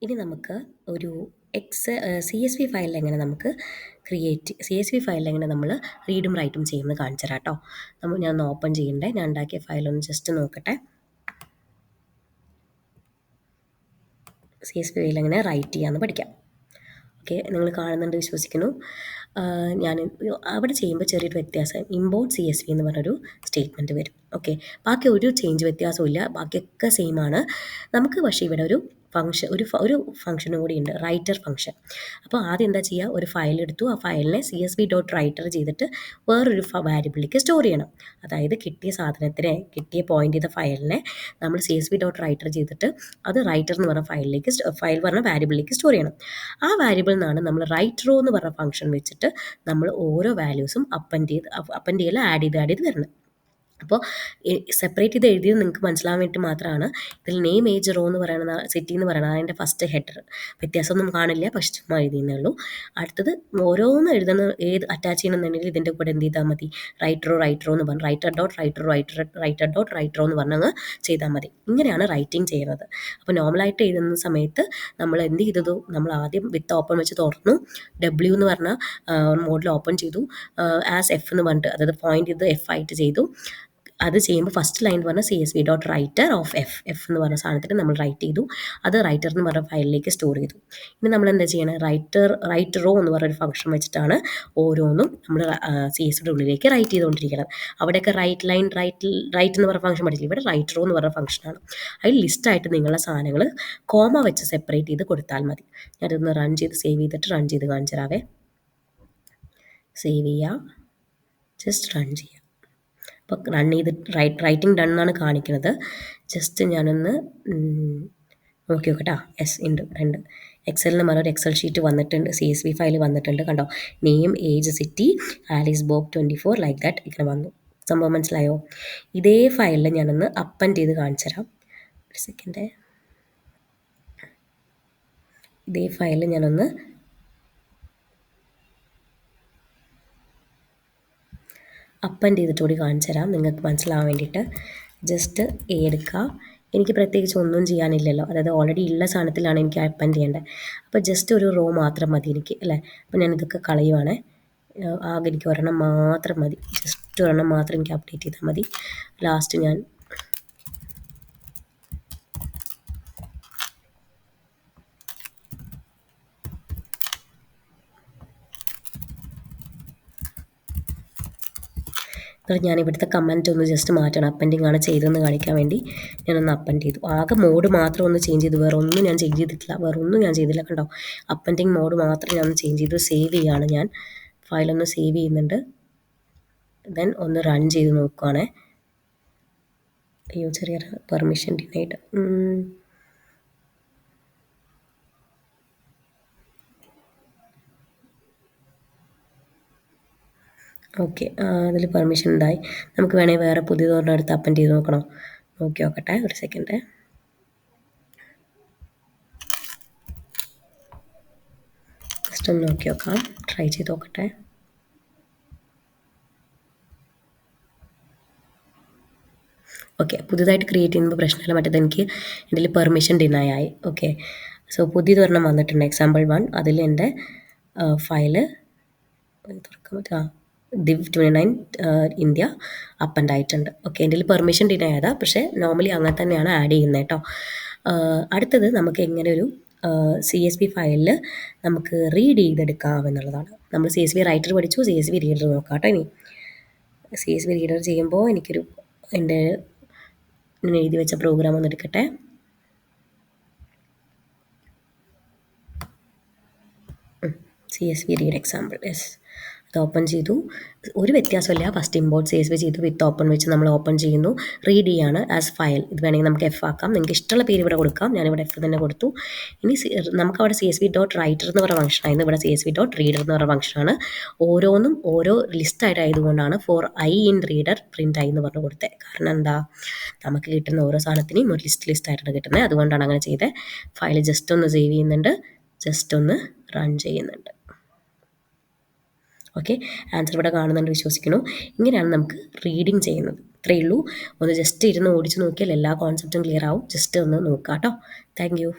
ഇനി നമുക്ക് ഒരു CSV ഫയലിൽ എങ്ങനെ നമുക്ക് CSV ഫയലിൽ എങ്ങനെ നമ്മൾ റീഡും റൈറ്റും ചെയ്യുന്നത് കാണിച്ചു തരാം കേട്ടോ. ഞാൻ ഒന്ന് ഓപ്പൺ ചെയ്യണ്ടേ, ഞാൻ ഉണ്ടാക്കിയ ഫയലൊന്ന് ജസ്റ്റ് നോക്കട്ടെ. CSV ഫയൽ എങ്ങനെ റൈറ്റ് ചെയ്യാമെന്ന് പഠിക്കാം. ഓക്കെ, നിങ്ങൾ കാണുന്നുണ്ട് വിശ്വസിക്കുന്നു. ഞാൻ അവിടെ ചെയ്യുമ്പോൾ ചെറിയൊരു വ്യത്യാസം, ഇമ്പോർട്ട് CSV എന്ന് പറഞ്ഞൊരു സ്റ്റേറ്റ്മെൻറ്റ് വരും. ഓക്കെ, ബാക്കി ഒരു ചേഞ്ച് വ്യത്യാസവും ഇല്ല, ബാക്കിയൊക്കെ സെയിം ആണ്. നമുക്ക് പക്ഷേ ഇവിടെ ഒരു ഫംഗ്ഷനും കൂടി ഉണ്ട്, റൈറ്റർ ഫംഗ്ഷൻ. അപ്പോൾ ആദ്യം എന്താ ചെയ്യുക, ഒരു ഫയൽ എടുത്തു, ആ ഫയലിനെ CSV.writer ചെയ്തിട്ട് വേറൊരു വാരിയബിളിലേക്ക് സ്റ്റോർ ചെയ്യണം. അതായത് കിട്ടിയ പോയിന്റ് ചെയ്ത ഫയലിനെ നമ്മൾ CSV.writer ചെയ്തിട്ട് അത് റൈറ്റർ എന്ന് പറഞ്ഞ ഫയൽ പറഞ്ഞ വാരിയബിളിലേക്ക് സ്റ്റോർ ചെയ്യണം. ആ വാരിയബിളിൽ നിന്നാണ് നമ്മൾ റൈറ്റ് റോ എന്ന് പറഞ്ഞ ഫംഗ്ഷൻ വെച്ചിട്ട് നമ്മൾ ഓരോ വാല്യൂസും അപ്പൻഡ് ചെയ്ത് ആഡ് ചെയ്ത് വരുന്നത്. അപ്പോൾ സെപ്പറേറ്റ് ചെയ്ത് എഴുതിയത് നിങ്ങൾക്ക് മനസ്സിലാൻ വേണ്ടി മാത്രമാണ്. ഇതിൽ നെയിം ഏജ് റോ എന്ന് പറയുന്ന സിറ്റി എന്ന് പറയുന്നത് അതിൻ്റെ ഫസ്റ്റ് ഹെഡർ, വ്യത്യാസമൊന്നും കാണില്ല, പക്ഷെ ചുമ്മാ എഴുതിയെന്നേ ഉള്ളൂ. അടുത്തത് ഓരോന്ന് ഏത് അറ്റാച്ച് ചെയ്യണമെന്നുണ്ടെങ്കിൽ ഇതിൻ്റെ കൂടെ എന്ത് ചെയ്താൽ മതി, റൈറ്റർ എന്ന് പറഞ്ഞ് റൈറ്റർ ഡോട്ട് റൈറ്റർ എന്ന് പറഞ്ഞങ്ങ് ചെയ്താൽ മതി. ഇങ്ങനെയാണ് റൈറ്റിംഗ് ചെയ്യുന്നത്. അപ്പോൾ നോർമലായിട്ട് എഴുതുന്ന സമയത്ത് നമ്മൾ എന്ത് ചെയ്തതു, നമ്മൾ ആദ്യം വിത്ത് ഓപ്പൺ വെച്ച് തുറന്നു, W എന്ന് പറഞ്ഞ മോഡിൽ ഓപ്പൺ ചെയ്തു, ആസ് F എന്ന് പറഞ്ഞിട്ട്, അതായത് പോയിന്റ് ചെയ്ത് F ആയിട്ട് ചെയ്തു. അത് ചെയ്യുമ്പോൾ ഫസ്റ്റ് ലൈൻ എന്ന് പറഞ്ഞാൽ CSV.writer ഓഫ് F എന്ന് പറഞ്ഞ സാധനത്തിൽ നമ്മൾ റൈറ്റ് ചെയ്തു, അത് റൈറ്റർ എന്ന് പറഞ്ഞ ഫയലിലേക്ക് സ്റ്റോർ ചെയ്തു. ഇനി നമ്മൾ എന്താ ചെയ്യണം, റൈറ്റ് റോ എന്ന് പറഞ്ഞൊരു ഫംഗ്ഷൻ വെച്ചിട്ടാണ് ഓരോന്നും നമ്മൾ CSVയുടെ ഉള്ളിലേക്ക് റൈറ്റ് ചെയ്തുകൊണ്ടിരിക്കുന്നത്. അവിടെയൊക്കെ റൈറ്റ് എന്ന് പറഞ്ഞ ഫംഗ്ഷൻ പഠിച്ചില്ല, ഇവിടെ റൈറ്റ് റോ എന്ന് പറഞ്ഞ ഫംഗ്ഷനാണ്. അതിൽ ലിസ്റ്റായിട്ട് നിങ്ങളുടെ സാധനങ്ങൾ കോമ വെച്ച് സെപ്പറേറ്റ് ചെയ്ത് കൊടുത്താൽ മതി. ഞാനിതൊന്ന് റൺ ചെയ്ത് സേവ് ചെയ്തിട്ട് റൺ ചെയ്ത് കാണിച്ചു തരാവേ. സേവ് ചെയ്യുക, ജസ്റ്റ് റൺ ചെയ്യുക. അപ്പോൾ റൺ ചെയ്ത് റൈറ്റിംഗ് ഡൺ എന്നാണ് കാണിക്കുന്നത്. ജസ്റ്റ് ഞാനൊന്ന് നോക്കി നോക്കട്ടാ. ഉണ്ട് എക്സലിന് ഒരു എക്സൽ ഷീറ്റ് വന്നിട്ടുണ്ട്, CSV ഫയൽ വന്നിട്ടുണ്ട്. കണ്ടോ, name age city Alice Bob 24 like that ഇങ്ങനെ വന്നു. സംഭവം മനസ്സിലായോ? ഇതേ ഫയലിൽ ഞാനൊന്ന് അപ്പൻഡ് ചെയ്ത് കാണിച്ചു തരാം. ഒരു സെക്കൻഡ്. ഇതേ ഫയലിൽ ഞാനൊന്ന് അപ്പൻഡ് ചെയ്തിട്ട് കൂടി കാണിച്ചു തരാം, നിങ്ങൾക്ക് മനസ്സിലാവാൻ വേണ്ടിയിട്ട്. ജസ്റ്റ് എടുക്കുക, എനിക്ക് പ്രത്യേകിച്ച് ഒന്നും ചെയ്യാനില്ലല്ലോ, അതായത് ഓൾറെഡി ഉള്ള സാധനത്തിലാണ് എനിക്ക് അപ്പൻഡ് ചെയ്യേണ്ടത്. അപ്പോൾ ജസ്റ്റ് ഒരു റോ മാത്രം മതി എനിക്ക്, അല്ലേ? അപ്പോൾ ഞാനിതൊക്കെ കളയുവാണേ. ആകെ എനിക്ക് ഒരെണ്ണം മാത്രം മതി, ജസ്റ്റ് ഒരെണ്ണം മാത്രം എനിക്ക് അപ്ഡേറ്റ് ചെയ്താൽ മതി. ലാസ്റ്റ് ഞാൻ ഇവിടുത്തെ കമൻറ്റ് ഒന്ന് ജസ്റ്റ് മാറ്റണം, അപ്പൻഡിങ് ആണ് ചെയ്തതെന്ന് കാണിക്കാൻ വേണ്ടി ഞാനൊന്ന് അപ്പൻഡ് ചെയ്തു. ആകെ മോഡ് മാത്രം ഒന്ന് ചേഞ്ച് ചെയ്തു, വേറെ ഒന്നും ഞാൻ ചേഞ്ച് ചെയ്തില്ല. കണ്ടോ, അപ്പൻഡിങ് മോഡ് മാത്രം ഞാൻ ഒന്ന് ചേഞ്ച് ചെയ്തു. സേവ് ചെയ്യാണ് ഞാൻ, ഫയലൊന്ന് സേവ് ചെയ്യുന്നുണ്ട്. ദെൻ ഒന്ന് റൺ ചെയ്ത് നോക്കുവാണേ. അയ്യോ, ചെറിയ പെർമിഷൻ ഡിനൈഡ്. ഓക്കെ, അതിൽ പെർമിഷൻ ഉണ്ടായി. നമുക്ക് വേണമെങ്കിൽ വേറെ പുതിയതൊരെണ്ണം എടുത്ത് അപ്പൻഡ് ചെയ്ത് നോക്കണോ? നോക്കി നോക്കട്ടെ, ഒരു സെക്കൻഡ്. ജസ്റ്റ് ഒന്ന് നോക്കി നോക്കാം, ട്രൈ ചെയ്ത് നോക്കട്ടെ. ഓക്കെ, പുതിയതായിട്ട് ക്രിയേറ്റ് ചെയ്യുമ്പോൾ പ്രശ്നമില്ല. മറ്റേത് എനിക്ക് എൻ്റെ പെർമിഷൻ ഡിനൈ ആയി. ഓക്കെ, സോ പുതിയതൊരെണ്ണം വന്നിട്ടുണ്ട്, എക്സാമ്പിൾ 1. അതിൽ എൻ്റെ ഫയല് തുറക്കാൻ പറ്റുക, div 29 ഇന്ത്യ അപ്പൻഡ് ആയിട്ടുണ്ട്. ഓക്കെ, എൻ്റെ പെർമിഷൻ ഡിനൈ ആയതാ, പക്ഷേ നോർമലി അങ്ങനെ തന്നെയാണ് ആഡ് ചെയ്യുന്നത് കേട്ടോ. അടുത്തത് നമുക്ക് എങ്ങനെ ഒരു CSV ഫയലിൽ നമുക്ക് റീഡ് ചെയ്തെടുക്കാം എന്നുള്ളതാണ്. നമ്മൾ CSV റൈറ്റർ പഠിച്ചു, CSV റീഡർ നോക്കാം കേട്ടോ. ഇനി CSV റീഡർ ചെയ്യുമ്പോൾ എൻ്റെ എഴുതി വെച്ച പ്രോഗ്രാം ഒന്ന് എടുക്കട്ടെ. CSV റീഡ് എക്സാമ്പിൾ, യെസ്, അത് ഓപ്പൺ ചെയ്തു. ഒരു വ്യത്യാസമില്ല, ഫസ്റ്റ് ഇമ്പോർട്ട് CSV ചെയ്തു, വിത്ത് ഓപ്പൺ വെച്ച് നമ്മൾ ഓപ്പൺ ചെയ്യുന്നു. റീഡ് ചെയ്യാണ് ആസ് ഫയൽ. ഇത് വേണമെങ്കിൽ നമുക്ക് F ആക്കാം, നിങ്ങൾക്ക് ഇഷ്ടമുള്ള പേര് ഇവിടെ കൊടുക്കാം. ഞാനിവിടെ F തന്നെ കൊടുത്തു. ഇനി നമുക്കവിടെ CSV.writer എന്ന് പറയുന്ന ഫംഗ്ഷനായിരുന്നു, ഇവിടെ CSV.reader എന്ന് പറയുന്ന ഫംഗ്ഷനാണ്. ഓരോന്നും ഓരോ ലിസ്റ്റായിട്ട് ആയതുകൊണ്ടാണ് for I in reader print I എന്ന് പറഞ്ഞ് കൊടുത്തത്. കാരണം എന്താ, നമുക്ക് കിട്ടുന്ന ഓരോ സാധനത്തിനെയും ഒരു ലിസ്റ്റായിട്ടാണ് കിട്ടുന്നത്, അതുകൊണ്ടാണ് അങ്ങനെ ചെയ്തത്. ഫയൽ ജസ്റ്റ് ഒന്ന് സേവ് ചെയ്യുന്നുണ്ട്, ജസ്റ്റ് ഒന്ന് റൺ ചെയ്യുന്നുണ്ട്. ഓക്കെ, ആൻസർ ഇവിടെ കാണുന്നുണ്ട് വിശ്വസിക്കുന്നു. ഇങ്ങനെയാണ് നമുക്ക് റീഡിങ് ചെയ്യുന്നത്. ഇത്രയേ ഉള്ളൂ. ഒന്ന് ജസ്റ്റ് ഇരുന്ന് ഓടിച്ച് നോക്കിയാൽ എല്ലാ കോൺസെപ്റ്റും ക്ലിയർ ആവും. ജസ്റ്റ് ഒന്ന് നോക്കാം കേട്ടോ. Thank you.